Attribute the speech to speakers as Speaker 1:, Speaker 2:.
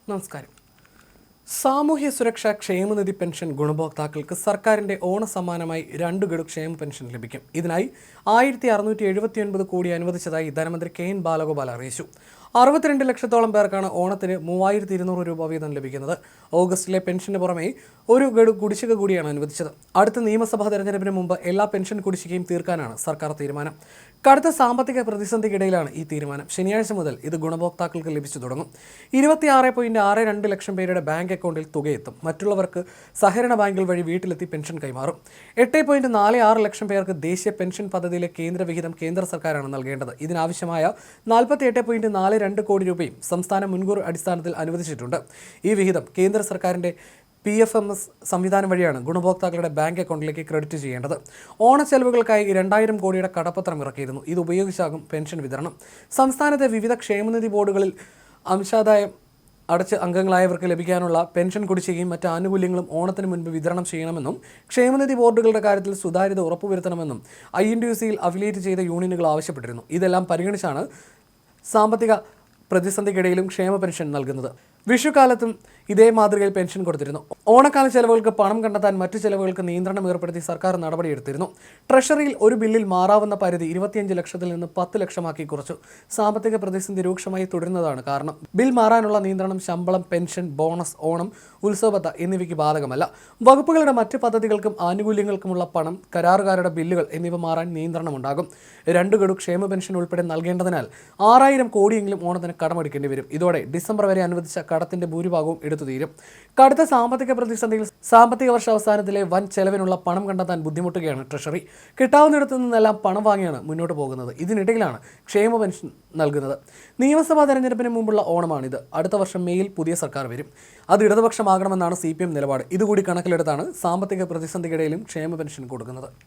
Speaker 1: നമസ്കാരം. സാമൂഹ്യ സുരക്ഷാ ക്ഷേമനിധി പെൻഷൻ ഗുണഭോക്താക്കൾക്ക് സർക്കാരിന്റെ ഓണസമ്മാനമായി 2 ഗഡു ക്ഷേമ പെൻഷൻ ലഭിക്കും. ഇതിനായി 1679 കോടി അനുവദിച്ചതായി ധനമന്ത്രി കെ.എൻ. ബാലഗോപാൽ അറിയിച്ചു. 62 ലക്ഷത്തോളം പേർക്കാണ് ഓണത്തിന് 3200 രൂപ വീതം ലഭിക്കുന്നത്. ഓഗസ്റ്റിലെ പെൻഷന് പുറമെ 1 ഗഡു കുടിശ്ശിക കൂടിയാണ് അനുവദിച്ചത്. അടുത്ത നിയമസഭാ തെരഞ്ഞെടുപ്പിന് മുമ്പ് എല്ലാ പെൻഷൻ കുടിശ്ശികയും തീർക്കാനാണ് സർക്കാർ തീരുമാനം. കടുത്ത സാമ്പത്തിക പ്രതിസന്ധിക്കിടയിലാണ് ഈ തീരുമാനം. ശനിയാഴ്ച മുതൽ ഇത് ഗുണഭോക്താക്കൾക്ക് ലഭിച്ചു തുടങ്ങും. 26.62 ലക്ഷം പേരുടെ ബാങ്ക് അക്കൗണ്ടിൽ തുകയെത്തും. മറ്റുള്ളവർക്ക് സഹകരണ ബാങ്കുകൾ വഴി വീട്ടിലെത്തി പെൻഷൻ കൈമാറും. 8.46 ലക്ഷം പേർക്ക് ദേശീയ പെൻഷൻ പദ്ധതിയിലെ കേന്ദ്ര വിഹിതം കേന്ദ്ര സർക്കാരാണ് നൽകേണ്ടത്. ഇതിനാവശ്യമായ 48.42 കോടി രൂപയും സംസ്ഥാനം മുൻകൂർ അടിസ്ഥാനത്തിൽ അനുവദിച്ചിട്ടുണ്ട്. ഈ വിഹിതം കേന്ദ്ര സർക്കാരിൻ്റെ PFMS സംവിധാനം വഴിയാണ് ഗുണഭോക്താക്കളുടെ ബാങ്ക് അക്കൗണ്ടിലേക്ക് ക്രെഡിറ്റ് ചെയ്യേണ്ടത്. ഓണച്ചെലവുകൾക്കായി 2000 കോടിയുടെ കടപ്പത്രം ഇറക്കിയിരുന്നു. ഇത് ഉപയോഗിച്ചാകും പെൻഷൻ വിതരണം. സംസ്ഥാനത്തെ വിവിധ ക്ഷേമനിധി ബോർഡുകളിൽ അംശാദായം അടച്ച് അംഗങ്ങളായവർക്ക് ലഭിക്കാനുള്ള പെൻഷൻ കുടിശ്ശികയും മറ്റ് ആനുകൂല്യങ്ങളും ഓണത്തിന് മുൻപ് വിതരണം ചെയ്യണമെന്നും ക്ഷേമനിധി ബോർഡുകളുടെ കാര്യത്തിൽ സുതാര്യത ഉറപ്പുവരുത്തണമെന്നും INTUC-യിൽ അഫിലിയേറ്റ് ചെയ്ത യൂണിയനുകൾ ആവശ്യപ്പെട്ടിരുന്നു. ഇതെല്ലാം പരിഗണിച്ചാണ് സാമ്പത്തിക പ്രതിസന്ധിക്കിടയിലും ക്ഷേമ പെൻഷൻ നൽകുന്നത്. വിഷുക്കാലത്തും ഇതേ മാതൃകയിൽ പെൻഷൻ കൊടുത്തിരുന്നു. ഓണക്കാല ചെലവുകൾക്ക് പണം കണ്ടെത്താൻ മറ്റു ചെലവുകൾക്ക് നിയന്ത്രണം ഏർപ്പെടുത്തി സർക്കാർ നടപടിയെടുത്തിരുന്നു. ട്രഷറിയിൽ ഒരു ബില്ലിൽ മാറാവുന്ന പരിധി 25 ലക്ഷത്തിൽ നിന്ന് 10 ലക്ഷമാക്കി കുറച്ചു. സാമ്പത്തിക പ്രതിസന്ധി രൂക്ഷമായി തുടരുന്നതാണ് കാരണം. ബിൽ മാറാനുള്ള നിയന്ത്രണം ശമ്പളം, പെൻഷൻ, ബോണസ്, ഓണം, ഉത്സവബത്ത എന്നിവയ്ക്ക് ബാധകമല്ല. വകുപ്പുകളുടെ മറ്റ് പദ്ധതികൾക്കും ആനുകൂല്യങ്ങൾക്കുമുള്ള പണം, കരാറുകാരുടെ ബില്ലുകൾ എന്നിവ മാറാൻ നിയന്ത്രണമുണ്ടാകും. 2 ഗഡു ക്ഷേമ പെൻഷൻ ഉൾപ്പെടെ നൽകേണ്ടതിനാൽ 6000 കോടിയെങ്കിലും ഓണത്തിന് കടമെടുക്കേണ്ടി വരും. ഇതോടെ ഡിസംബർ വരെ അനുവദിച്ച കടത്തിന്റെ ഭൂരിഭാഗവും എടുത്തു തീരും. കടുത്ത സാമ്പത്തിക പ്രതിസന്ധിയിൽ സാമ്പത്തിക വർഷാവസാനത്തിലെ വൻ ചെലവിനുള്ള പണം കണ്ടെത്താൻ ബുദ്ധിമുട്ടുകയാണ് ട്രഷറി. കിട്ടാവുന്നിടത്തു നിന്നെല്ലാം പണം വാങ്ങിയാണ് മുന്നോട്ട് പോകുന്നത്. ഇതിനിടയിലാണ് ക്ഷേമ പെൻഷൻ നൽകുന്നത്. നിയമസഭാ തെരഞ്ഞെടുപ്പിന് മുമ്പുള്ള ഓണമാണിത്. അടുത്ത വർഷം മെയ്യിൽ പുതിയ സർക്കാർ വരും. അത് ഇടതുപക്ഷമാകണമെന്നാണ് CPM നിലപാട്. ഇതുകൂടി കണക്കിലെടുത്താണ് സാമ്പത്തിക പ്രതിസന്ധിക്കിടയിലും ക്ഷേമ പെൻഷൻ കൊടുക്കുന്നത്.